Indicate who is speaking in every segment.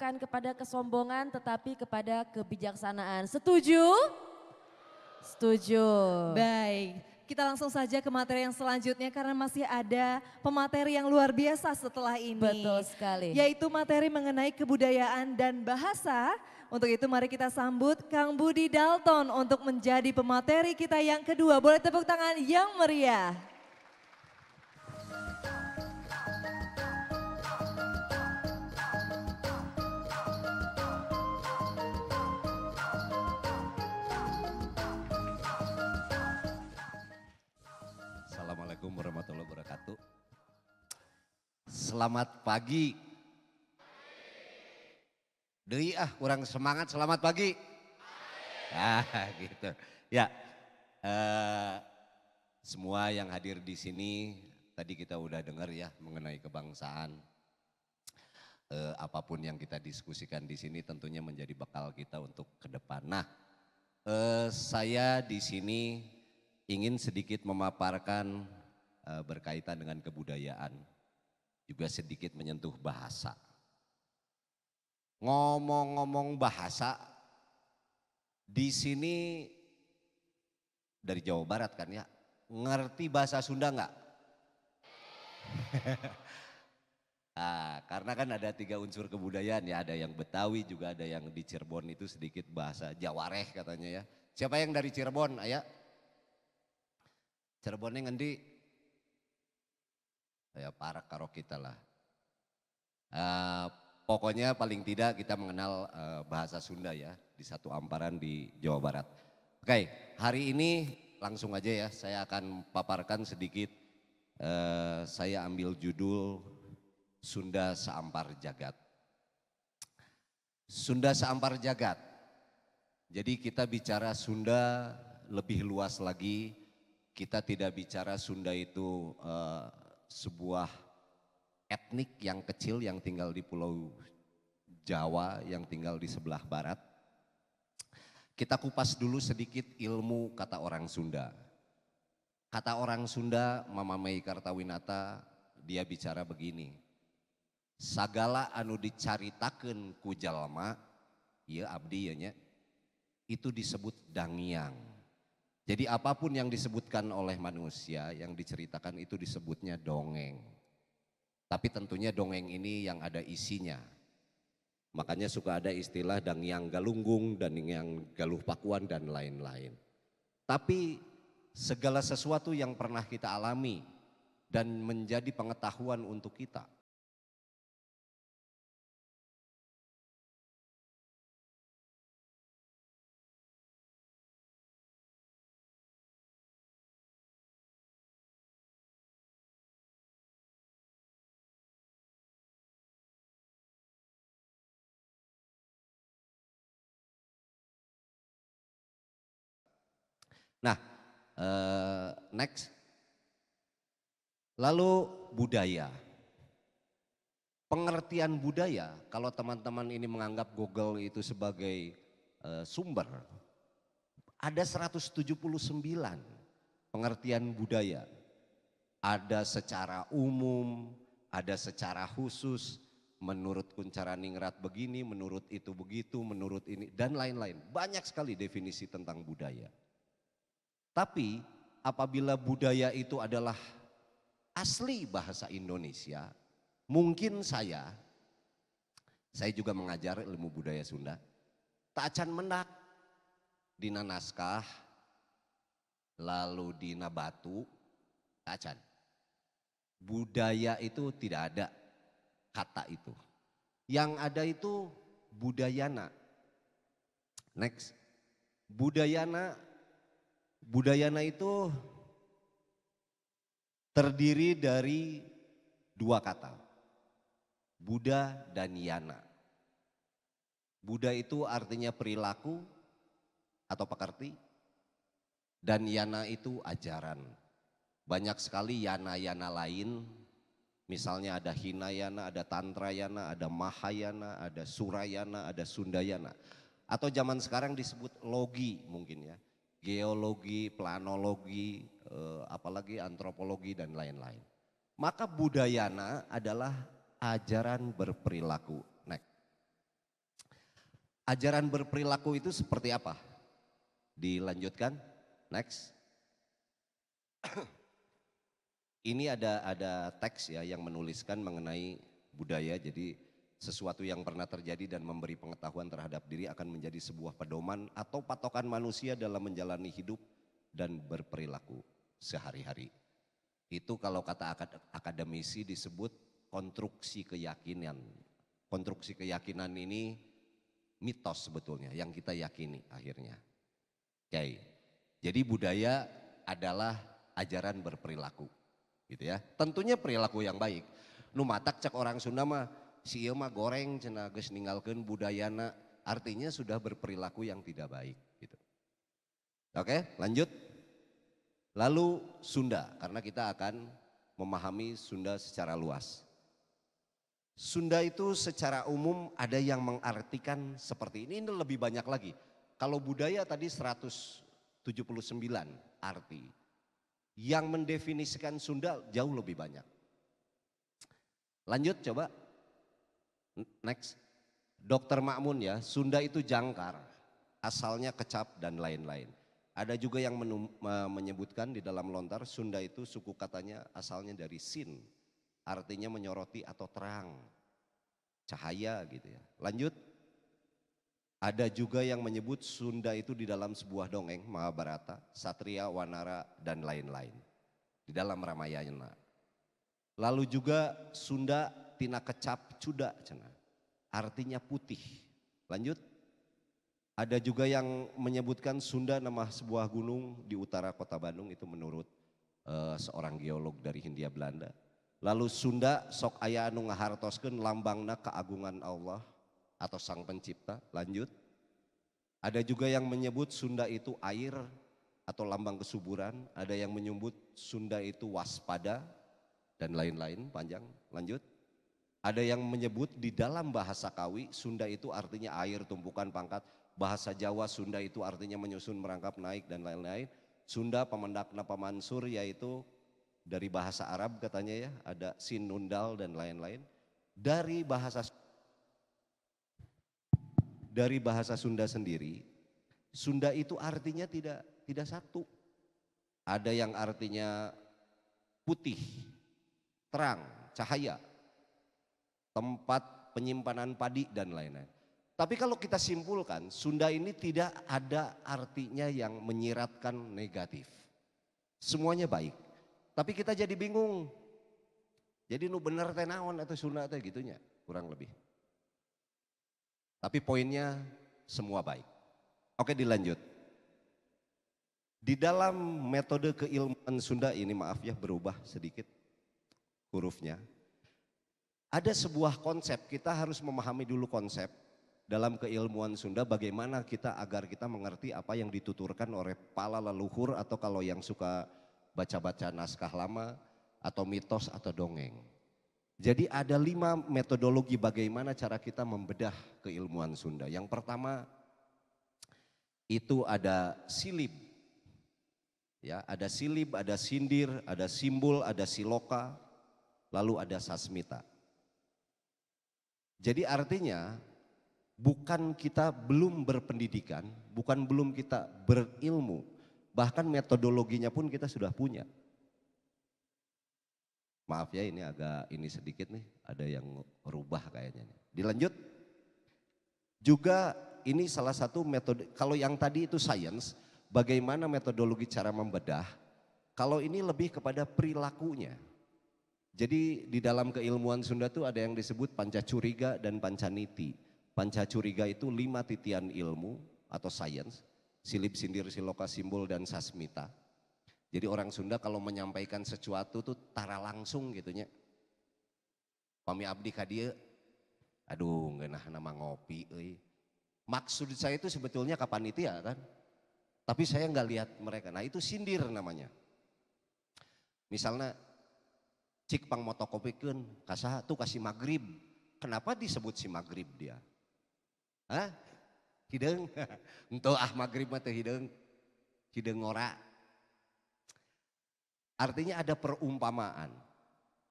Speaker 1: bukan kepada kesombongan tetapi kepada kebijaksanaan. Setuju? Setuju.
Speaker 2: Baik, kita langsung saja ke materi yang selanjutnya karena masih ada pemateri yang luar biasa setelah ini.
Speaker 1: Betul sekali.
Speaker 2: Yaitu materi mengenai kebudayaan dan bahasa. Untuk itu mari kita sambut Kang Budi Dalton untuk menjadi pemateri kita yang kedua. Boleh tepuk tangan yang meriah.
Speaker 3: Assalamualaikum warahmatullahi wabarakatuh. Selamat pagi. Deui kurang semangat, selamat pagi. Gitu. Ya, semua yang hadir di sini tadi kita udah dengar ya mengenai kebangsaan. Apapun yang kita diskusikan di sini tentunya menjadi bekal kita untuk ke depan. Nah, saya di sini ingin sedikit memaparkan berkaitan dengan kebudayaan, juga sedikit menyentuh bahasa. Ngomong-ngomong bahasa, di sini dari Jawa Barat kan ya, ngerti bahasa Sunda nggak? Karena kan ada 3 unsur kebudayaan ya, ada yang Betawi juga ada yang di Cirebon itu sedikit bahasa Jawareh katanya ya. Siapa yang dari Cirebon? Ayo. Cirebonnya ngendi? Ya parak karo kita lah. Pokoknya paling tidak kita mengenal bahasa Sunda ya di satu amparan di Jawa Barat. Oke, hari ini langsung aja ya saya akan paparkan sedikit. Saya ambil judul Sunda Seampar Jagat. Sunda Seampar Jagat. Jadi kita bicara Sunda lebih luas lagi. Kita tidak bicara Sunda itu sebuah etnik yang kecil yang tinggal di Pulau Jawa, yang tinggal di sebelah barat. Kita kupas dulu sedikit ilmu kata orang Sunda. Kata orang Sunda, Mama Mei Kartawinata, dia bicara begini. Sagala anu dicaritakeun ku jalma, ieu abdi nya, itu disebut dangiang. Jadi apapun yang disebutkan oleh manusia, yang diceritakan itu disebutnya dongeng. Tapi tentunya dongeng ini yang ada isinya. Makanya suka ada istilah dangiang galunggung, dangiang galuh pakuan dan lain-lain. Tapi segala sesuatu yang pernah kita alami dan menjadi pengetahuan untuk kita. Nah, next. Lalu budaya. Pengertian budaya, kalau teman-teman ini menganggap Google itu sebagai sumber, ada 179 pengertian budaya. Ada secara umum, ada secara khusus, menurut Kuncara Ningrat begini, menurut itu begitu, menurut ini, dan lain-lain. Banyak sekali definisi tentang budaya. Tapi apabila budaya itu adalah asli bahasa Indonesia, mungkin saya juga mengajar ilmu budaya Sunda, tak acan mendak dina naskah, lalu dina batu, tak acan. Budaya itu tidak ada kata itu. Yang ada itu budayana. Next, budayana itu terdiri dari 2 kata, Buddha dan Yana. Buddha itu artinya perilaku atau pekerti, dan Yana itu ajaran. Banyak sekali yana-yana lain, misalnya ada Hinayana, ada Tantrayana, ada Mahayana, ada Surayana, ada Sundayana. Atau zaman sekarang disebut logi mungkin ya. Geologi, planologi, apalagi antropologi dan lain-lain. Maka budayana adalah ajaran berperilaku. Next. Ajaran berperilaku itu seperti apa? Dilanjutkan, next. Ini ada teks ya yang menuliskan mengenai budaya, jadi sesuatu yang pernah terjadi dan memberi pengetahuan terhadap diri akan menjadi sebuah pedoman atau patokan manusia dalam menjalani hidup dan berperilaku sehari-hari. Itu kalau kata akademisi disebut konstruksi keyakinan. Konstruksi keyakinan ini mitos sebetulnya yang kita yakini akhirnya. Oke. Jadi budaya adalah ajaran berperilaku. Gitu ya. Tentunya perilaku yang baik. Nu matak cek orang Sunda mah si ieu mah goreng cenah geus ninggalkeun budayana, artinya sudah berperilaku yang tidak baik gitu. Oke, lanjut. Lalu Sunda, karena kita akan memahami Sunda secara luas. Sunda itu secara umum ada yang mengartikan seperti ini lebih banyak lagi. Kalau budaya tadi 179 arti. Yang mendefinisikan Sunda jauh lebih banyak. Lanjut coba. Next. Dokter Makmun ya, Sunda itu jangkar, asalnya kecap dan lain-lain. Ada juga yang menyebutkan di dalam lontar Sunda itu suku katanya asalnya dari sin, artinya menyoroti atau terang, cahaya gitu ya. Lanjut. Ada juga yang menyebut Sunda itu di dalam sebuah dongeng Mahabharata, Satria, Wanara dan lain-lain. Di dalam Ramayana. Lalu juga Sunda tina kecap cuda cenah. Artinya putih. Lanjut. Ada juga yang menyebutkan Sunda nama sebuah gunung di utara kota Bandung itu menurut seorang geolog dari Hindia Belanda. Lalu Sunda sok aya anu ngahartoskeun lambangna keagungan Allah atau Sang Pencipta. Lanjut. Ada juga yang menyebut Sunda itu air atau lambang kesuburan. Ada yang menyebut Sunda itu waspada dan lain-lain panjang. Lanjut. Ada yang menyebut di dalam bahasa Kawi Sunda itu artinya air, tumpukan, pangkat. Bahasa Jawa Sunda itu artinya menyusun, merangkap, naik dan lain-lain. Sunda pemendakna pamansur yaitu dari bahasa Arab katanya ya. Ada sin, nundal dan lain-lain. Dari bahasa Sunda sendiri, Sunda itu artinya tidak satu. Ada yang artinya putih, terang, cahaya, tempat penyimpanan padi dan lain-lain. Tapi kalau kita simpulkan, Sunda ini tidak ada artinya yang menyiratkan negatif. Semuanya baik. Tapi kita jadi bingung. Jadi nu bener teh naon atau Sunda teh gitunya, kurang lebih. Tapi poinnya semua baik. Oke, dilanjut. Di dalam metode keilmuan Sunda ini maaf ya berubah sedikit hurufnya. Ada sebuah konsep, kita harus memahami dulu konsep dalam keilmuan Sunda bagaimana kita agar kita mengerti apa yang dituturkan oleh para leluhur atau kalau yang suka baca-baca naskah lama atau mitos atau dongeng. Jadi ada 5 metodologi bagaimana cara kita membedah keilmuan Sunda. Yang pertama itu ada silib. Ya, ada silib, ada sindir, ada simbol, ada siloka, lalu ada sasmita. Jadi artinya bukan kita belum berpendidikan, bukan belum kita berilmu, bahkan metodologinya pun kita sudah punya. Maaf ya ini agak ini sedikit nih, ada yang rubah kayaknya. Dilanjut. Juga ini salah satu metode, kalau yang tadi itu sains, bagaimana metodologi cara membedah. Kalau ini lebih kepada perilakunya. Jadi di dalam keilmuan Sunda itu ada yang disebut pancacuriga dan pancaniti. Pancacuriga itu 5 titian ilmu atau sains, silib, sindir, siloka, simbol dan sasmita. Jadi orang Sunda kalau menyampaikan sesuatu tuh tara langsung gitunya. Pami abdi ka dieu, aduh ngeunah nama ngopi euy. Maksud saya itu sebetulnya ka panitia kan. Tapi saya nggak lihat mereka. Nah itu sindir namanya. Misalnya cik pang motokopikeun kasaha tuh kasih magrib. Kenapa disebut si magrib dia? Hah? Hideung? Henteu magrib mah teu hideung. Hideung ngora. Artinya ada perumpamaan,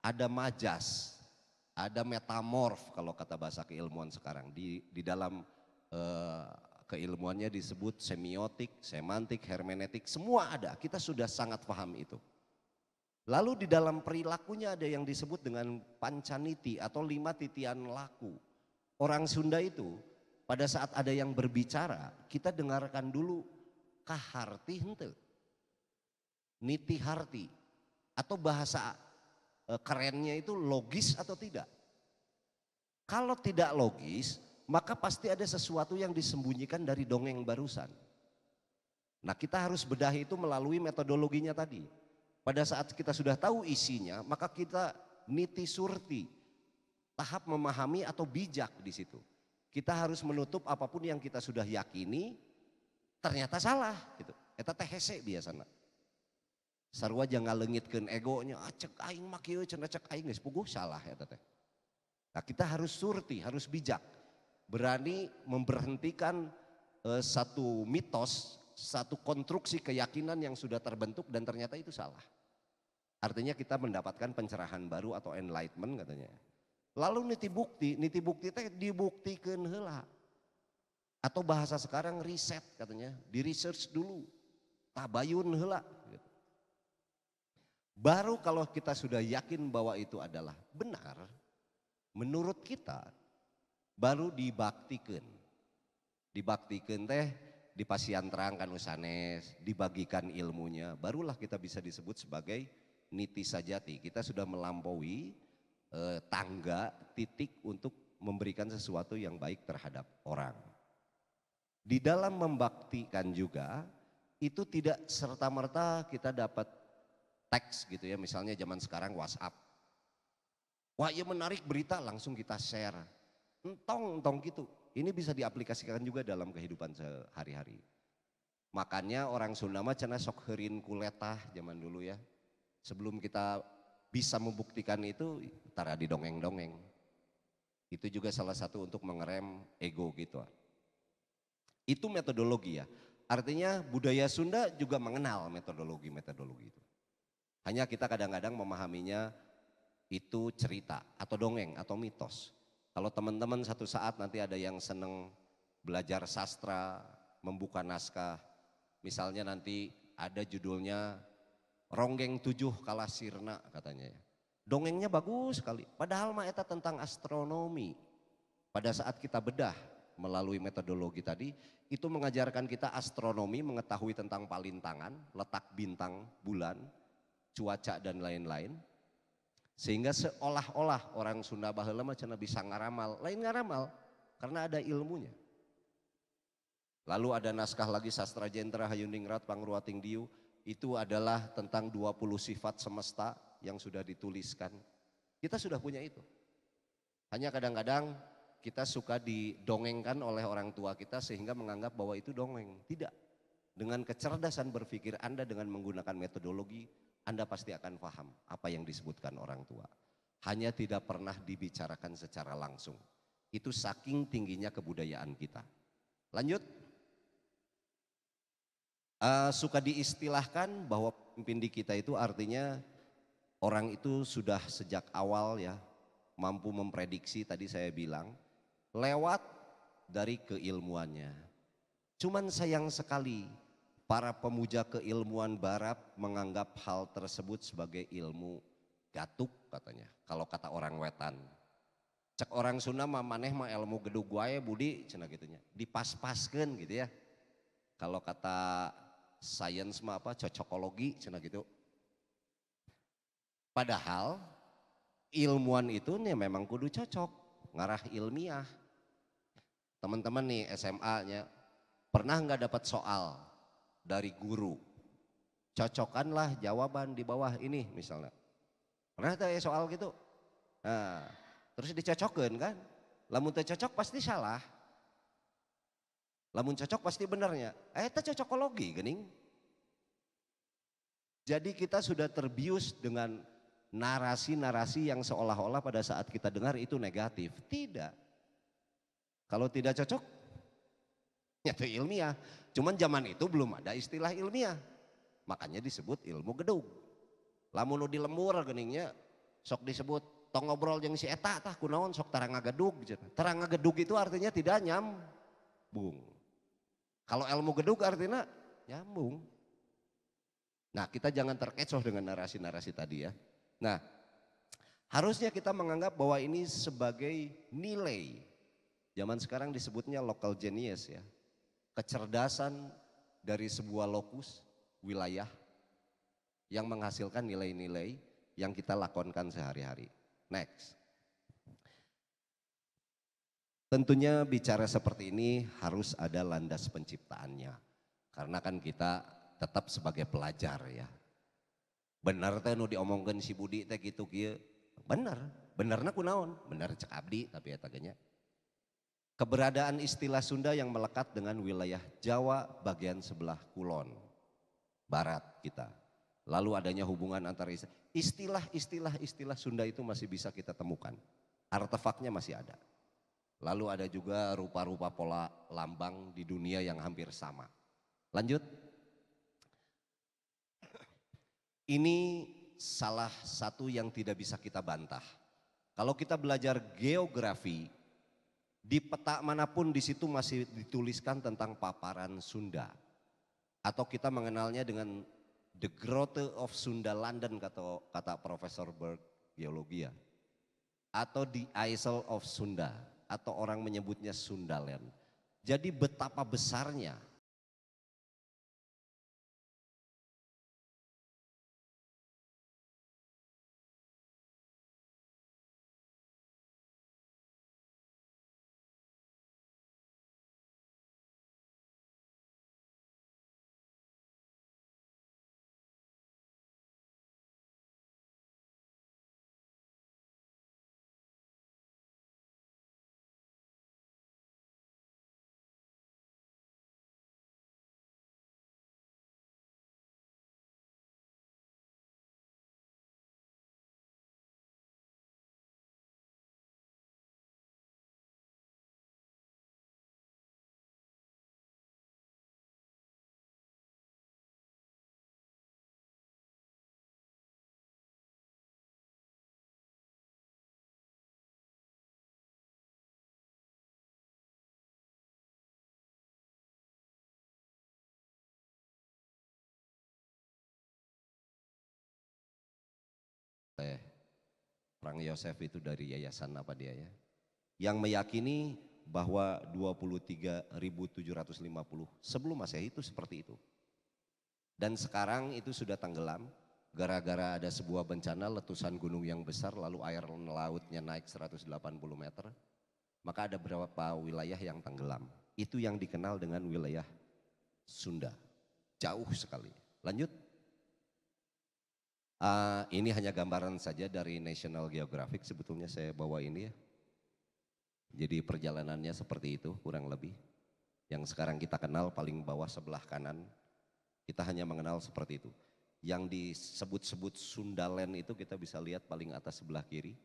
Speaker 3: ada majas, ada metamorf kalau kata bahasa keilmuan sekarang di dalam eh, keilmuannya disebut semiotik, semantik, hermeneutik, semua ada. Kita sudah sangat paham itu. Lalu di dalam perilakunya ada yang disebut dengan pancaniti atau 5 titian laku. Orang Sunda itu pada saat ada yang berbicara, kita dengarkan dulu kaharti henteu, niti harti, atau bahasa kerennya itu logis atau tidak. Kalau tidak logis, maka pasti ada sesuatu yang disembunyikan dari dongeng barusan. Nah, kita harus bedahi itu melalui metodologinya tadi. Pada saat kita sudah tahu isinya, maka kita niti surti, tahap memahami atau bijak di situ. Kita harus menutup apapun yang kita sudah yakini, ternyata salah gitu. Eta teh hese biasana. Sarua jangan lengitkeun egonya, cek aing mah kieu cenah cek aing geus puguh salah eta teh. Nah, kita harus surti, harus bijak. Berani memberhentikan satu mitos, satu konstruksi keyakinan yang sudah terbentuk dan ternyata itu salah. Artinya kita mendapatkan pencerahan baru atau enlightenment katanya. Lalu niti bukti teh dibuktikan heula. Atau bahasa sekarang riset katanya, di research dulu, tabayun heula. Baru kalau kita sudah yakin bahwa itu adalah benar, menurut kita baru dibaktikan. Dibaktikan teh dipasian terangkan usanes, dibagikan ilmunya, barulah kita bisa disebut sebagai niti sajati. Kita sudah melampaui tangga titik untuk memberikan sesuatu yang baik terhadap orang. Di dalam membaktikan juga itu tidak serta-merta kita dapat teks gitu ya, misalnya zaman sekarang WhatsApp. Wah, ya menarik berita langsung kita share. Entong gitu. Ini bisa diaplikasikan juga dalam kehidupan sehari-hari. Makanya orang Sunda mah cenah sok heureun kuletah zaman dulu ya. Sebelum kita bisa membuktikan itu, tara di dongeng-dongeng. Itu juga salah satu untuk mengerem ego gitu. Itu metodologi ya. Artinya budaya Sunda juga mengenal metodologi itu. Hanya kita kadang-kadang memahaminya itu cerita atau dongeng atau mitos. Kalau teman-teman satu saat nanti ada yang seneng belajar sastra, membuka naskah. Misalnya nanti ada judulnya Ronggeng 7 Kalah Sirna katanya ya. Dongengnya bagus sekali, padahal mah eta tentang astronomi. Pada saat kita bedah melalui metodologi tadi, itu mengajarkan kita astronomi, mengetahui tentang palintangan, letak bintang, bulan, cuaca dan lain-lain. Sehingga seolah-olah orang Sunda baheula mah cenah bisa ngaramal, lain ngaramal karena ada ilmunya. Lalu ada naskah lagi Sastra Jentera Hayuningrat Pangruating Diu, itu adalah tentang 20 sifat semesta yang sudah dituliskan. Kita sudah punya itu. Hanya kadang-kadang kita suka didongengkan oleh orang tua kita sehingga menganggap bahwa itu dongeng. Tidak. Dengan kecerdasan berpikir Anda dengan menggunakan metodologi, Anda pasti akan paham apa yang disebutkan orang tua. Hanya tidak pernah dibicarakan secara langsung. Itu saking tingginya kebudayaan kita. Lanjut. Suka diistilahkan bahwa pemimpin di kita itu artinya orang itu sudah sejak awal ya mampu memprediksi, tadi saya bilang, lewat dari keilmuannya. Cuman sayang sekali para pemuja keilmuan barat menganggap hal tersebut sebagai ilmu gatuk katanya. Kalau kata orang wetan. Cek orang Sunda mah maneh mah ilmu gedug wae budi cenah gitunya. Dipas-paskeun gitu ya. Kalau kata sains mah apa cocokologi cenah gitu. Padahal ilmuwan itu nih memang kudu cocok, ngarah ilmiah. Teman-teman nih SMA-nya pernah nggak dapat soal dari guru? Cocokkanlah jawaban di bawah ini misalnya. Pernah ada soal gitu? Nah, terus dicocokkan kan? Lamun teu cocok pasti salah. Lamun cocok pasti benernya. Itu cocokologi geuning. Jadi kita sudah terbius dengan narasi-narasi yang seolah-olah pada saat kita dengar itu negatif. Tidak. Kalau tidak cocok, ya itu ilmiah. Cuman zaman itu belum ada istilah ilmiah. Makanya disebut ilmu gedug. Lamun nu di lembur geuningnya sok disebut tong ngobrol jeung si eta tah kunaon sok tarang ngagedug. Tarang ngagedug itu artinya tidak nyam. bung. Kalau ilmu gedung artinya nyambung. Nah, kita jangan terkecoh dengan narasi-narasi tadi ya. Nah, harusnya kita menganggap bahwa ini sebagai nilai. Zaman sekarang disebutnya local genius ya. Kecerdasan dari sebuah lokus, wilayah yang menghasilkan nilai-nilai yang kita lakukan sehari-hari. Next. Tentunya bicara seperti ini harus ada landas penciptaannya. Karena kan kita tetap sebagai pelajar ya. Benar teh nu diomongkeun si Budi teh gitu kieu. Benar, benerna kunaon? Benar cek abdi tapi eta ge nya. Keberadaan istilah Sunda yang melekat dengan wilayah Jawa bagian sebelah kulon barat kita. Lalu adanya hubungan antara istilah Sunda itu masih bisa kita temukan. Artefaknya masih ada. Lalu ada juga rupa-rupa pola lambang di dunia yang hampir sama. Lanjut. Ini salah satu yang tidak bisa kita bantah. Kalau kita belajar geografi, di peta manapun di situ masih dituliskan tentang paparan Sunda. Atau kita mengenalnya dengan The Grotto of Sunda London kata Profesor Berg Geologi ya. Atau The Isle of Sunda atau orang menyebutnya Sundaland. Jadi betapa besarnya Perang Yosef itu dari yayasan apa dia ya, yang meyakini bahwa 23.750 sebelum Masehi itu seperti itu. Dan sekarang itu sudah tenggelam gara-gara ada sebuah bencana letusan gunung yang besar lalu air lautnya naik 180 meter. Maka ada beberapa wilayah yang tenggelam. Itu yang dikenal dengan wilayah Sunda. Jauh sekali. Lanjut. Ini hanya gambaran saja dari National Geographic, sebetulnya saya bawa ini ya. Jadi perjalanannya seperti itu kurang lebih. Yang sekarang kita kenal paling bawah sebelah kanan, kita hanya mengenal seperti itu. Yang disebut-sebut Sundaland itu kita bisa lihat paling atas sebelah kiri.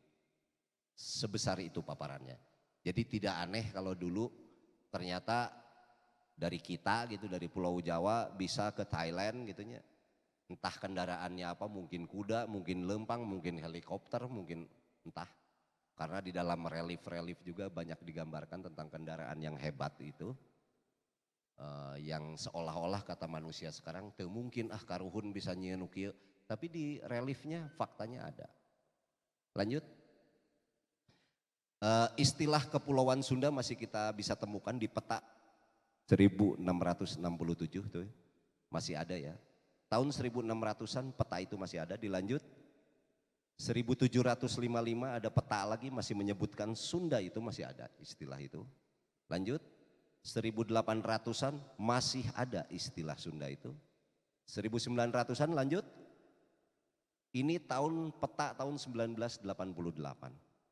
Speaker 3: Sebesar itu paparannya. Jadi tidak aneh kalau dulu ternyata dari kita gitu, dari Pulau Jawa bisa ke Thailand gitunya. Entah kendaraannya apa, mungkin kuda, mungkin lempang, mungkin helikopter, mungkin entah. Karena di dalam relief-relief juga banyak digambarkan tentang kendaraan yang hebat itu. Yang seolah-olah kata manusia sekarang, teu mungkin karuhun bisa nyieun kieu. Tapi di reliefnya faktanya ada. Lanjut. Istilah Kepulauan Sunda masih kita bisa temukan di peta 1667 tuh. Masih ada ya. Tahun 1600-an peta itu masih ada, dilanjut. 1755 ada peta lagi masih menyebutkan Sunda itu masih ada istilah itu. Lanjut. 1800-an masih ada istilah Sunda itu. 1900-an lanjut. Ini peta tahun 1988.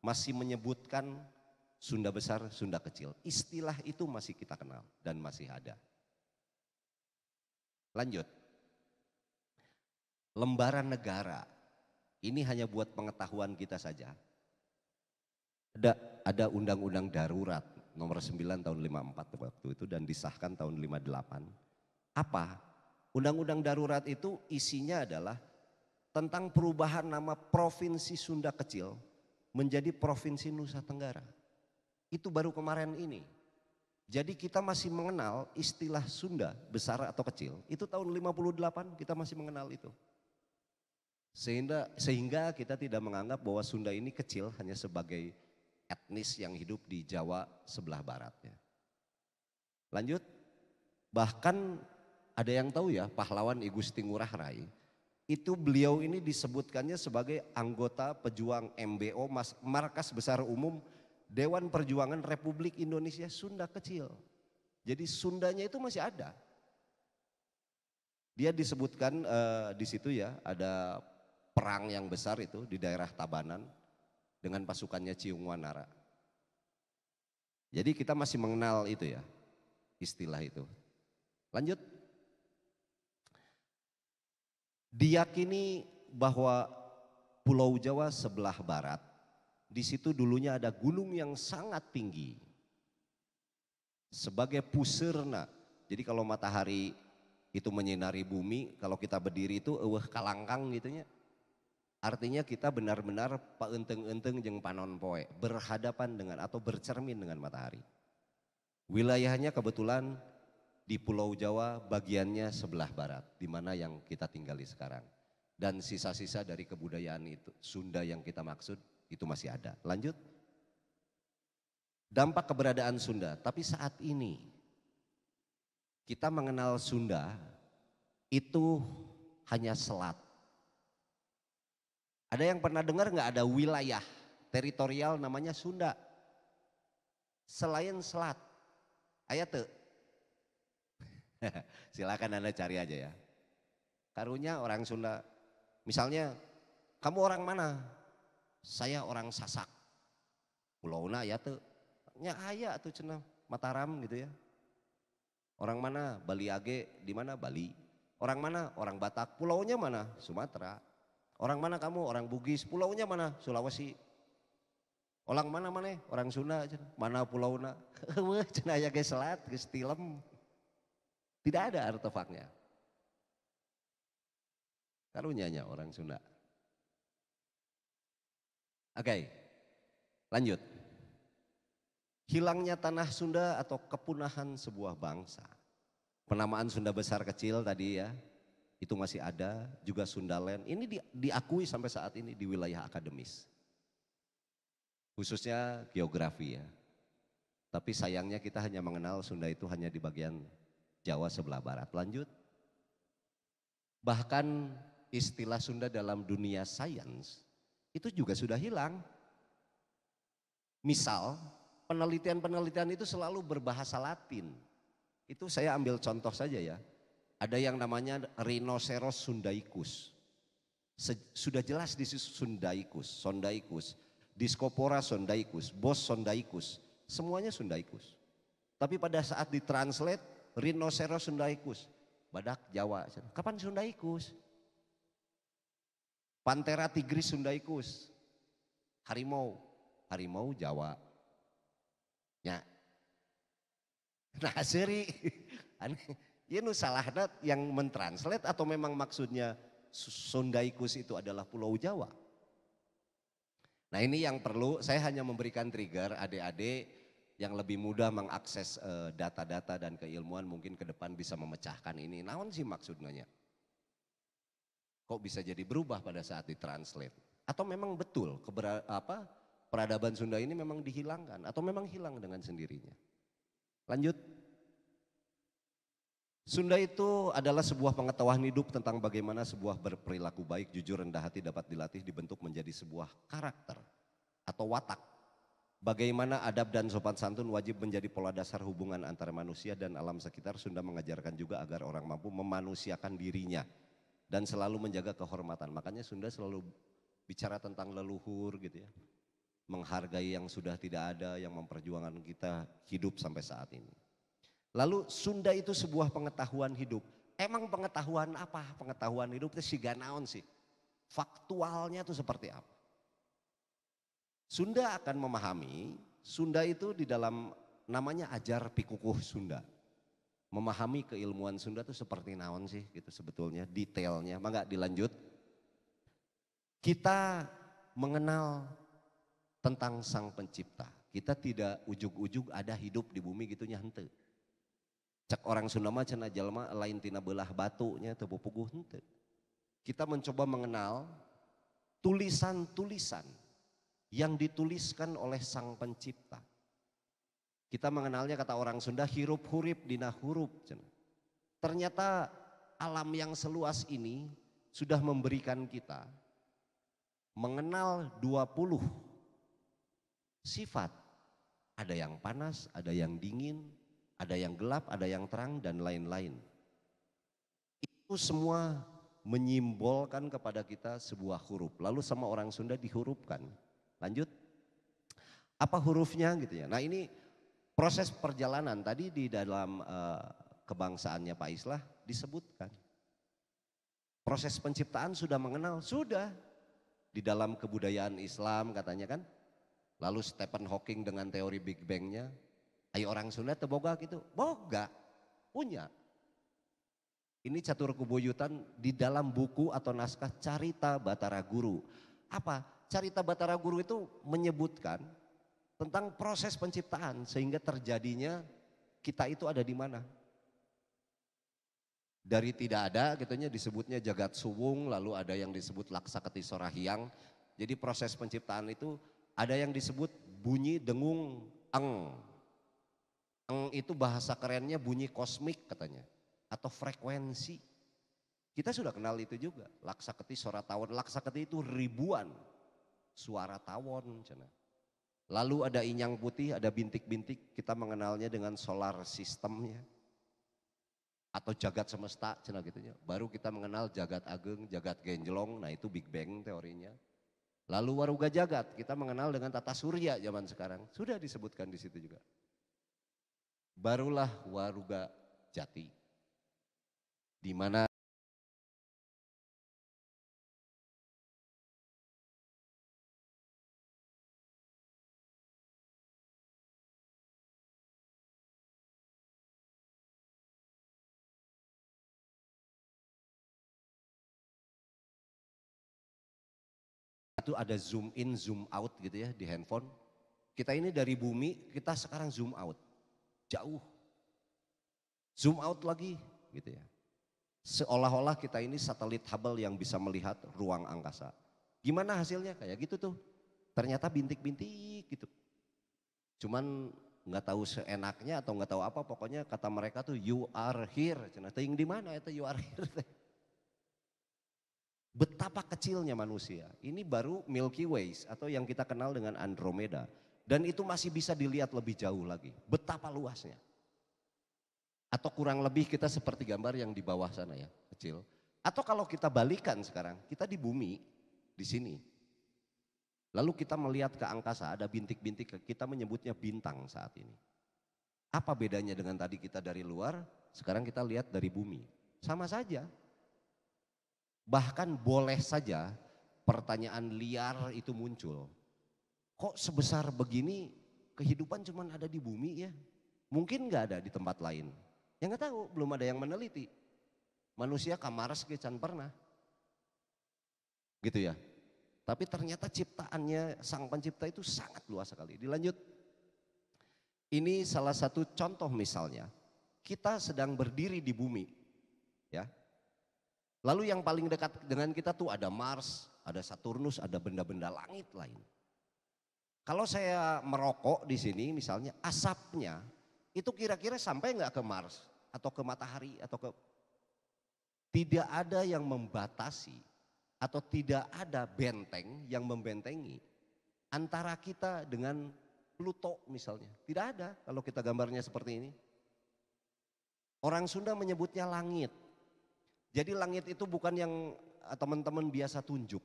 Speaker 3: Masih menyebutkan Sunda besar, Sunda kecil. Istilah itu masih kita kenal dan masih ada. Lanjut. Lembaran negara, ini hanya buat pengetahuan kita saja. Ada undang-undang darurat nomor 9 tahun 54 waktu itu dan disahkan tahun 58. Apa? Undang-undang darurat itu isinya adalah tentang perubahan nama Provinsi Sunda Kecil menjadi Provinsi Nusa Tenggara. Itu baru kemarin ini. Jadi kita masih mengenal istilah Sunda besar atau kecil. Itu tahun 58 kita masih mengenal itu. Sehingga kita tidak menganggap bahwa Sunda ini kecil hanya sebagai etnis yang hidup di Jawa sebelah barat. Ya. Lanjut, bahkan ada yang tahu ya pahlawan I Gusti Ngurah Rai. Itu beliau ini disebutkannya sebagai anggota pejuang MBO Markas Besar Umum Dewan Perjuangan Republik Indonesia Sunda Kecil. Jadi Sundanya itu masih ada. Dia disebutkan di situ ya ada perang yang besar itu di daerah Tabanan dengan pasukannya Ciung Wanara. Jadi kita masih mengenal itu ya istilah itu. Lanjut. Diyakini bahwa Pulau Jawa sebelah barat, di situ dulunya ada gunung yang sangat tinggi. Sebagai puserna, jadi kalau matahari itu menyinari bumi, kalau kita berdiri itu kalangkang gitunya. Artinya kita benar-benar paenteng-enteng jeung panon poe, berhadapan dengan atau bercermin dengan matahari. Wilayahnya kebetulan di Pulau Jawa bagiannya sebelah barat, di mana yang kita tinggali sekarang. Dan sisa-sisa dari kebudayaan itu Sunda yang kita maksud itu masih ada. Lanjut. Dampak keberadaan Sunda, tapi saat ini kita mengenal Sunda itu hanya selat. Ada yang pernah dengar nggak ada wilayah teritorial namanya Sunda? Selain selat. Ayat tuh. Silakan Anda cari aja ya. Karunya orang Sunda. Misalnya, kamu orang mana? Saya orang Sasak. Pulauna ya tuh. Nya aya tuh cenah Mataram gitu ya. Orang mana? Bali Age, di mana? Bali. Orang mana? Orang Batak. Pulaunya mana? Sumatera. Orang mana kamu? Orang Bugis. Pulaunya mana? Sulawesi. Orang mana? Orang Sunda. Mana pulauna? Cenah aya ge selat, geus tilem. Tidak ada artefaknya. Karunyanya orang Sunda. Oke, lanjut. Hilangnya tanah Sunda atau kepunahan sebuah bangsa. Penamaan Sunda besar kecil tadi ya, itu masih ada. Juga Sundaland, ini diakui sampai saat ini di wilayah akademis. Khususnya geografi ya. Tapi sayangnya kita hanya mengenal Sunda itu hanya di bagian Jawa sebelah barat. Lanjut. Bahkan istilah Sunda dalam dunia sains itu juga sudah hilang. Misal penelitian-penelitian itu selalu berbahasa Latin. Itu saya ambil contoh saja ya. Ada yang namanya Rhinoceros sundaicus. Sudah jelas di situ Sondaicus, Discopora sondaicus, Bos sondaicus, semuanya sundaicus. Tapi pada saat ditranslate Rhinoceros sundaicus, badak Jawa. Kapan sundaicus? Panthera tigris sundaicus, harimau Jawa. Ya. Nah seri, ya nu salahna yang mentranslate atau memang maksudnya Sundaicus itu adalah Pulau Jawa. Nah ini yang perlu, saya hanya memberikan trigger adik-adik yang lebih mudah mengakses data-data dan keilmuan mungkin ke depan bisa memecahkan ini. Naon sih maksudnya? Kok bisa jadi berubah pada saat ditranslate? Atau memang betul peradaban Sunda ini memang dihilangkan atau memang hilang dengan sendirinya? Lanjut. Sunda itu adalah sebuah pengetahuan hidup tentang bagaimana sebuah berperilaku baik, jujur, rendah hati dapat dilatih, dibentuk menjadi sebuah karakter atau watak. Bagaimana adab dan sopan santun wajib menjadi pola dasar hubungan antara manusia dan alam sekitar. Sunda mengajarkan juga agar orang mampu memanusiakan dirinya dan selalu menjaga kehormatan. Makanya Sunda selalu bicara tentang leluhur gitu ya. Menghargai yang sudah tidak ada, yang memperjuangkan kita hidup sampai saat ini. Lalu Sunda itu sebuah pengetahuan hidup. Emang pengetahuan apa? Pengetahuan hidup itu siga naon sih? Faktualnya itu seperti apa? Sunda akan memahami, Sunda itu di dalam namanya ajar pikukuh Sunda. Memahami keilmuan Sunda itu seperti naon sih gitu sebetulnya, detailnya. Maka dilanjut. Kita mengenal tentang Sang Pencipta. Kita tidak ujug-ujug ada hidup di bumi gitunya henteu. Cek orang Sunda mah cenah jalma lain tina beulah batunya teu pupuguh henteu. Kita mencoba mengenal tulisan-tulisan yang dituliskan oleh Sang Pencipta. Kita mengenalnya kata orang Sunda hirup hurip dina huruf. Ternyata alam yang seluas ini sudah memberikan kita mengenal 20 sifat. Ada yang panas, ada yang dingin, ada yang gelap, ada yang terang dan lain-lain. Itu semua menyimbolkan kepada kita sebuah huruf. Lalu sama orang Sunda dihurufkan. Lanjut. Apa hurufnya gitu ya. Nah ini proses perjalanan tadi di dalam kebangsaannya Pak Islah disebutkan. Proses penciptaan sudah mengenal, sudah. Di dalam kebudayaan Islam katanya kan. Lalu Stephen Hawking dengan teori Big Bang-nya. Ayo orang Sunda teboga gitu, boga, punya. Ini catur kubuyutan di dalam buku atau naskah Carita Batara Guru. Apa? Carita Batara Guru itu menyebutkan tentang proses penciptaan sehingga terjadinya kita itu ada di mana. Dari tidak ada gitunya disebutnya jagat suwung, lalu ada yang disebut laksaketi sorahyang. Jadi proses penciptaan itu ada yang disebut bunyi dengung eng. Eng itu bahasa kerennya bunyi kosmik katanya. Atau frekuensi. Kita sudah kenal itu juga. Laksaketi suara tawon. Laksaketi itu ribuan suara tawon. Lalu ada inyang putih, ada bintik-bintik. Kita mengenalnya dengan solar systemnya. Atau jagat semesta. Baru kita mengenal jagat ageng, jagat genjlong. Nah itu Big Bang teorinya. Lalu waruga jagat. Kita mengenal dengan tata surya zaman sekarang. Sudah disebutkan di situ juga. Barulah waruga jati. Di mana itu ada zoom in, zoom out gitu ya di handphone. Kita ini dari bumi, kita sekarang zoom out. Jauh. Zoom out lagi gitu ya. Seolah-olah kita ini satelit Hubble yang bisa melihat ruang angkasa. Gimana hasilnya? Kayak gitu tuh. Ternyata bintik-bintik gitu. Cuman nggak tahu seenaknya atau nggak tahu apa, pokoknya kata mereka tuh you are here. Cenah teuing di mana itu you are here? Betapa kecilnya manusia. Ini baru Milky Way atau yang kita kenal dengan Andromeda. Dan itu masih bisa dilihat lebih jauh lagi. Betapa luasnya. Atau kurang lebih kita seperti gambar yang di bawah sana ya, kecil. Atau kalau kita balikan sekarang, kita di bumi, di sini. Lalu kita melihat ke angkasa, ada bintik-bintik, kita menyebutnya bintang saat ini. Apa bedanya dengan tadi kita dari luar, sekarang kita lihat dari bumi. Sama saja. Bahkan boleh saja pertanyaan liar itu muncul. Kok sebesar begini kehidupan cuma ada di bumi ya? Mungkin gak ada di tempat lain. Ya gak tahu, belum ada yang meneliti. Manusia ka Mars ge can pernah. Gitu ya. Tapi ternyata ciptaannya Sang Pencipta itu sangat luas sekali. Dilanjut. Ini salah satu contoh misalnya. Kita sedang berdiri di bumi. Ya. Lalu yang paling dekat dengan kita tuh ada Mars, ada Saturnus, ada benda-benda langit lain. Kalau saya merokok di sini misalnya asapnya itu kira-kira sampai nggak ke Mars atau ke matahari atau ke, tidak ada yang membatasi atau tidak ada benteng yang membentengi antara kita dengan Pluto misalnya. Tidak ada kalau kita gambarnya seperti ini. Orang Sunda menyebutnya langit. Jadi langit itu bukan yang teman-teman biasa tunjuk.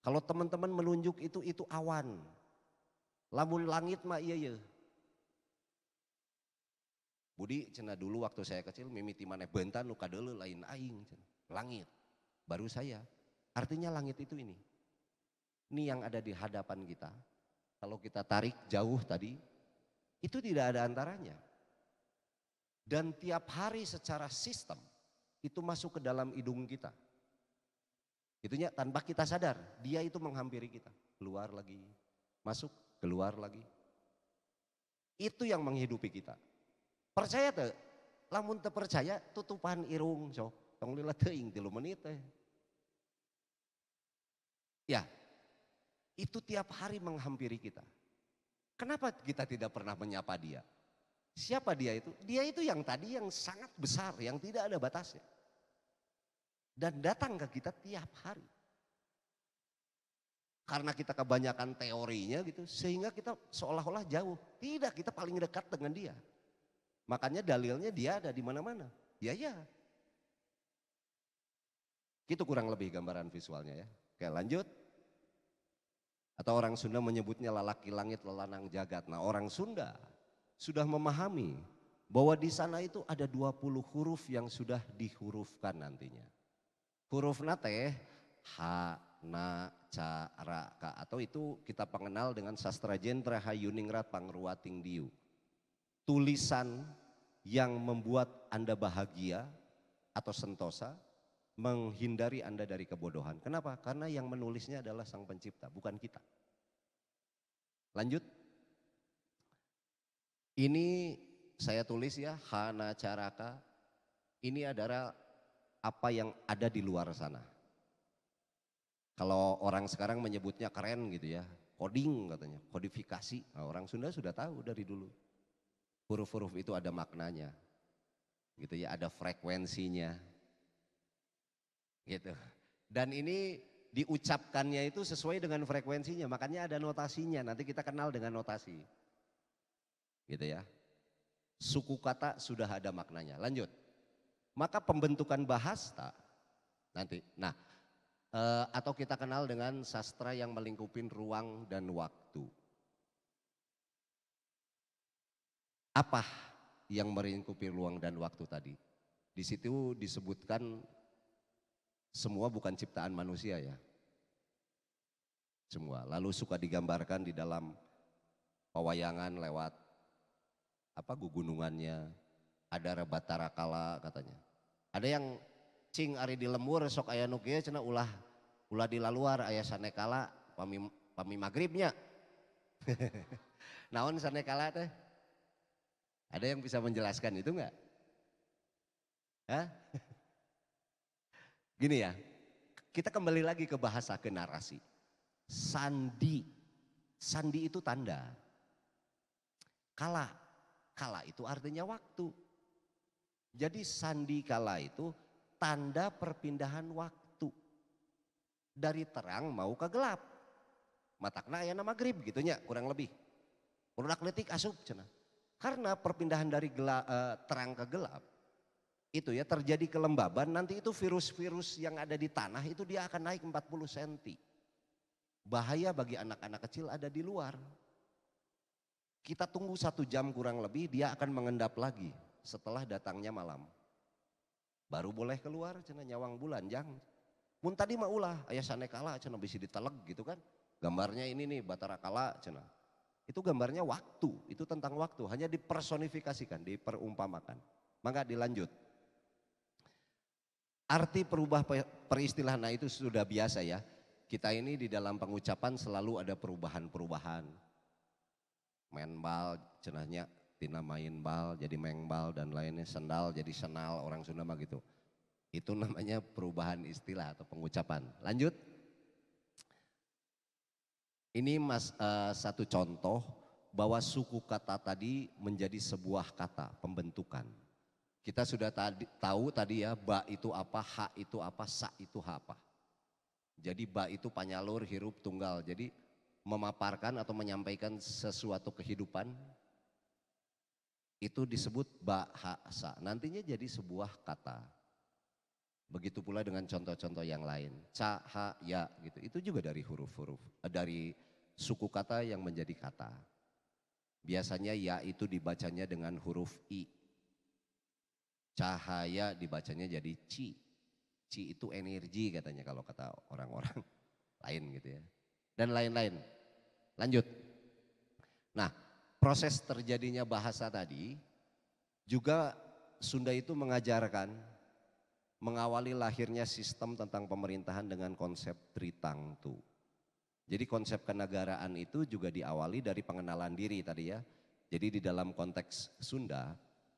Speaker 3: Kalau teman-teman menunjuk itu awan. Lamun langit mah iya. Budi cenah dulu waktu saya kecil mimiti maneh bentan nu kadeuleu lain aing cenah. Langit. Baru saya. Artinya langit itu ini. Ini yang ada di hadapan kita. Kalau kita tarik jauh tadi, itu tidak ada antaranya. Dan tiap hari secara sistem itu masuk ke dalam hidung kita. Itunya tanpa kita sadar, dia itu menghampiri kita. Keluar lagi, masuk, keluar lagi. Itu yang menghidupi kita. Percaya tuh, lamun teu percaya tutupan irung sok. Tong lila teuing 3 menit teh. Ya, itu tiap hari menghampiri kita. Kenapa kita tidak pernah menyapa dia? Siapa dia itu? Dia itu yang tadi yang sangat besar, yang tidak ada batasnya. Dan datang ke kita tiap hari. Karena kita kebanyakan teorinya gitu, sehingga kita seolah-olah jauh. Tidak, kita paling dekat dengan dia. Makanya dalilnya dia ada di mana-mana. Ya. Itu kurang lebih gambaran visualnya ya. Oke, lanjut. Atau orang Sunda menyebutnya lalaki langit lelanang jagat. Nah, orang Sunda sudah memahami bahwa di sana itu ada 20 huruf yang sudah dihurufkan nantinya. Huruf nate H, Na, Ca, Ra, Ka, atau itu kita pengenal dengan sastra jendra Hayuningrat Pangruating Diu. Tulisan yang membuat Anda bahagia atau sentosa, menghindari Anda dari kebodohan. Kenapa? Karena yang menulisnya adalah Sang Pencipta, bukan kita. Lanjut. Ini saya tulis ya, H, Na, Ca, Ra, Ka. Ini adalah apa yang ada di luar sana. Kalau orang sekarang menyebutnya keren gitu ya, coding katanya, kodifikasi. Nah, orang Sunda sudah tahu dari dulu. Huruf-huruf itu ada maknanya, gitu ya, ada frekuensinya, gitu. Dan ini diucapkannya itu sesuai dengan frekuensinya, makanya ada notasinya. Nanti kita kenal dengan notasi, gitu ya. Suku kata sudah ada maknanya. Lanjut. Maka pembentukan bahasa nanti. Nah, atau kita kenal dengan sastra yang melingkupin ruang dan waktu. Apa yang melingkupi ruang dan waktu tadi? Di situ disebutkan semua bukan ciptaan manusia ya. Semua. Lalu suka digambarkan di dalam pewayangan lewat gugunungannya. Ada rebatara kala katanya. Ada yang cing ari di lembur sok aya nu kieu cenah ulah di laluar aya sanekala pami magribnya. Naon sanekala teh? Ada yang bisa menjelaskan itu enggak? Hah? Gini ya, kita kembali lagi ke bahasa, ke narasi. Sandi itu tanda. Kala itu artinya waktu. Jadi sandi kala itu tanda perpindahan waktu. Dari terang mau ke gelap. Matakna aya magrib gitunya kurang lebih. Urudak letik asup cenah. Karena perpindahan dari terang ke gelap itu ya terjadi kelembaban, nanti itu virus-virus yang ada di tanah itu dia akan naik 40 cm. Bahaya bagi anak-anak kecil ada di luar. Kita tunggu 1 jam kurang lebih, dia akan mengendap lagi setelah datangnya malam. Baru boleh keluar cenah nyawang bulan jang. Mun tadi mah ulah aya sanekala cenah bisa diteleg gitu kan. Gambarnya ini nih batara kala cenah. Itu gambarnya waktu, itu tentang waktu, hanya dipersonifikasikan, diperumpamakan. Maka dilanjut. Arti perubah peristilahan, nah itu sudah biasa ya. Kita ini di dalam pengucapan selalu ada perubahan-perubahan. Main bal, cenahnya tina main bal jadi mengbal dan lainnya, sendal jadi senal, orang Sunda mah gitu. Itu namanya perubahan istilah atau pengucapan. Lanjut. Ini satu contoh bahwa suku kata tadi menjadi sebuah kata, pembentukan. Kita sudah tahu tadi ya, ba itu apa, ha itu apa, sa itu apa. Jadi ba itu panyalur, hirup, tunggal. Jadi memaparkan atau menyampaikan sesuatu kehidupan, itu disebut ba, ha, sa. Nantinya jadi sebuah kata. Begitu pula dengan contoh-contoh yang lain. Ca, ha, ya gitu. Itu juga dari huruf-huruf, dari suku kata yang menjadi kata. Biasanya ya itu dibacanya dengan huruf i. Cahaya dibacanya jadi ci. Ci itu energi katanya kalau kata orang-orang lain gitu ya. Dan lain-lain. Lanjut. Nah, proses terjadinya bahasa tadi juga Sunda itu mengajarkan mengawali lahirnya sistem tentang pemerintahan dengan konsep Tritangtu. Jadi konsep kenegaraan itu juga diawali dari pengenalan diri tadi ya. Jadi di dalam konteks Sunda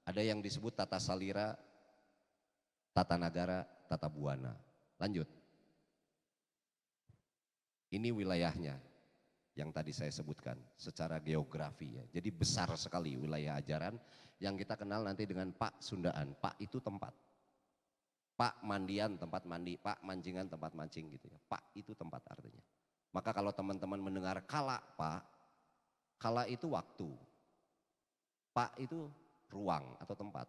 Speaker 3: ada yang disebut tata salira, tata nagara, tata buana. Lanjut. Ini wilayahnya yang tadi saya sebutkan secara geografi ya. Jadi besar sekali wilayah ajaran yang kita kenal nanti dengan Pak Sundaan. Pak itu tempat. Pak mandian tempat mandi, Pak mancingan tempat mancing gitu ya. Pak itu tempat artinya. Maka kalau teman-teman mendengar kala Pak, kala itu waktu. Pak itu ruang atau tempat.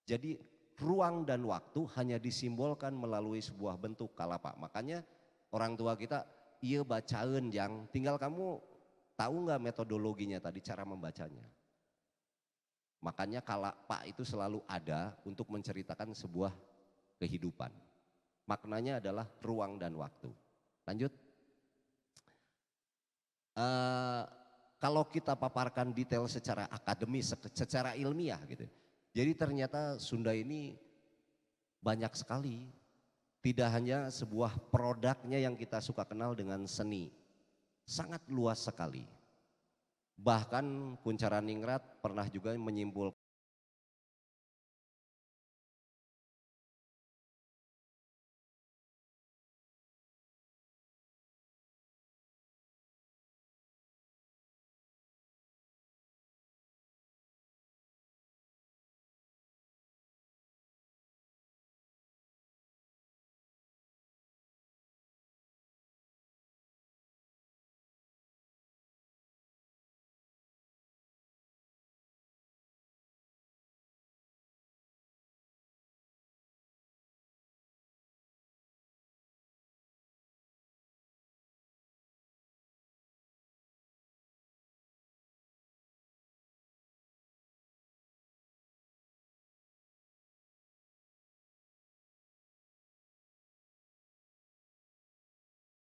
Speaker 3: Jadi ruang dan waktu hanya disimbolkan melalui sebuah bentuk kala Pak. Makanya orang tua kita, iya bacain yang tinggal kamu tahu nggak metodologinya tadi cara membacanya. Makanya kala Pak itu selalu ada untuk menceritakan sebuah kehidupan. Maknanya adalah ruang dan waktu. Lanjut. Kalau kita paparkan detail secara akademis, secara ilmiah gitu. Jadi ternyata Sunda ini banyak sekali. Tidak hanya sebuah produknya yang kita suka kenal dengan seni. Sangat luas sekali. Bahkan Kuncaraningrat pernah juga menyimpulkan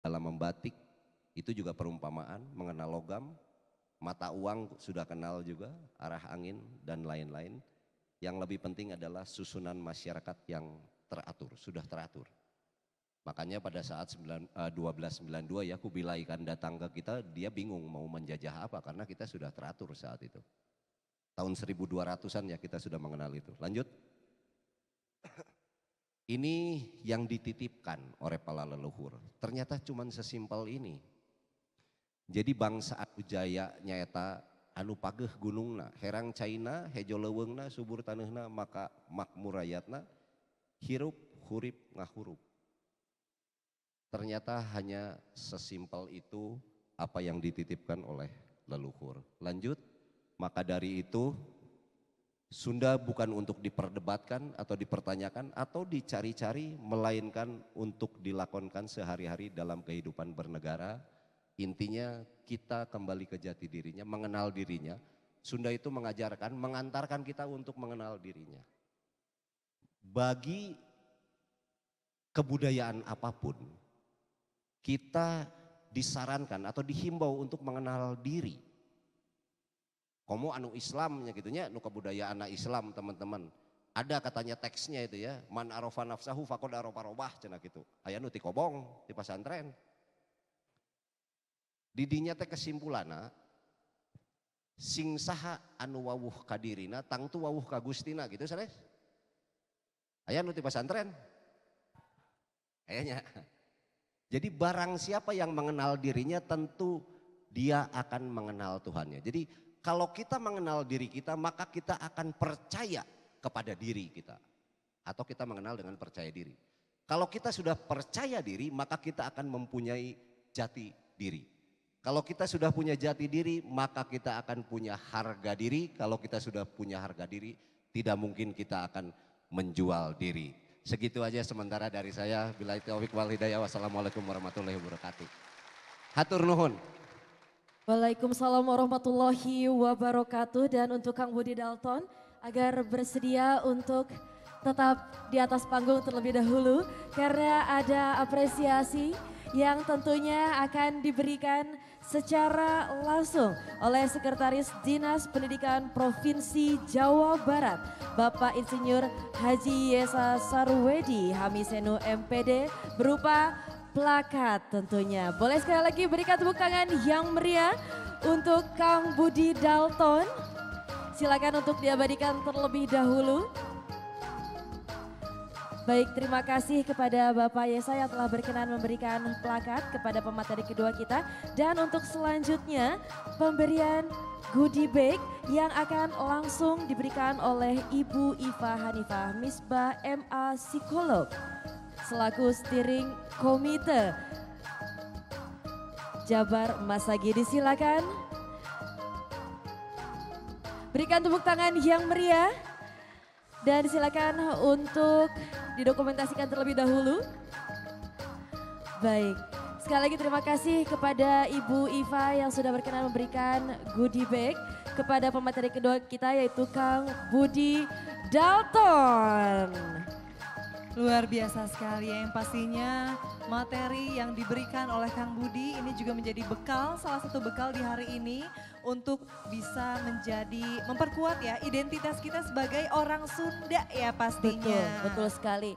Speaker 3: dalam membatik itu juga perumpamaan, mengenal logam, mata uang sudah kenal juga, arah angin dan lain-lain. Yang lebih penting adalah susunan masyarakat yang teratur, sudah teratur. Makanya pada saat 1292 ya Kubilai kan datang ke kita, dia bingung mau menjajah apa karena kita sudah teratur saat itu. Tahun 1200-an ya kita sudah mengenal itu. Lanjut. Ini yang dititipkan oleh para leluhur. Ternyata cuma sesimpel ini. Jadi bangsa anu jaya nyaeta anu pageuh gunungna, herang caina, hejo leuweungna, subur taneuhna, maka makmur rakyatna, hirup hurip ngahurup. Ternyata hanya sesimpel itu apa yang dititipkan oleh leluhur. Lanjut, maka dari itu Sunda bukan untuk diperdebatkan atau dipertanyakan atau dicari-cari, melainkan untuk dilakonkan sehari-hari dalam kehidupan bernegara. Intinya kita kembali ke jati dirinya, mengenal dirinya. Sunda itu mengajarkan, mengantarkan kita untuk mengenal dirinya. Bagi kebudayaan apapun, kita disarankan atau dihimbau untuk mengenal diri. Komo anu Islamnya gitunya, anu kebudayaan Islam teman-teman. Ada katanya teksnya itu ya, man arofa nafsahu faqad arofa robah cenah gitu. Aya nu ti kobong di pasantren. Di dinya teh kesimpulanna sing saha anu wawuh ka dirina tangtu wawuh ka Gustina gitu sanes. Aya nu ti pasantren. Ayanya. Jadi barang siapa yang mengenal dirinya tentu dia akan mengenal Tuhannya. Jadi kalau kita mengenal diri kita, maka kita akan percaya kepada diri kita. Atau kita mengenal dengan percaya diri. Kalau kita sudah percaya diri, maka kita akan mempunyai jati diri. Kalau kita sudah punya jati diri, maka kita akan punya harga diri. Kalau kita sudah punya harga diri, tidak mungkin kita akan menjual diri. Segitu aja sementara dari saya. Billahi taufiq wal hidayah. Wassalamualaikum warahmatullahi wabarakatuh. Hatur nuhun.
Speaker 1: Waalaikumsalam warahmatullahi wabarakatuh. Dan untuk Kang Budi Dalton agar bersedia untuk tetap di atas panggung terlebih dahulu. Karena ada apresiasi yang tentunya akan diberikan secara langsung oleh Sekretaris Dinas Pendidikan Provinsi Jawa Barat, Bapak Insinyur Haji Yesa Sarwedi Hamisenu MPD, berupa plakat tentunya. Boleh sekali lagi berikan tepuk tangan yang meriah untuk Kang Budi Dalton. Silakan untuk diabadikan terlebih dahulu. Baik, terima kasih kepada Bapak Yesa yang telah berkenan memberikan plakat kepada pemateri kedua kita. Dan untuk selanjutnya pemberian goodie bag yang akan langsung diberikan oleh Ibu Iva Hanifah Misbah MA Psikolog selaku steering komite Jabar Masagi. Disilakan berikan tepuk tangan yang meriah dan silakan untuk didokumentasikan terlebih dahulu. Baik, sekali lagi terima kasih kepada Ibu Iva yang sudah berkenan memberikan goodie bag kepada pemateri kedua kita yaitu Kang Budi Dalton.
Speaker 2: Luar biasa sekali ya, yang pastinya materi yang diberikan oleh Kang Budi ini juga menjadi bekal, salah satu bekal di hari ini untuk bisa menjadi, memperkuat ya identitas kita sebagai orang Sunda ya pastinya.
Speaker 1: Betul, betul sekali.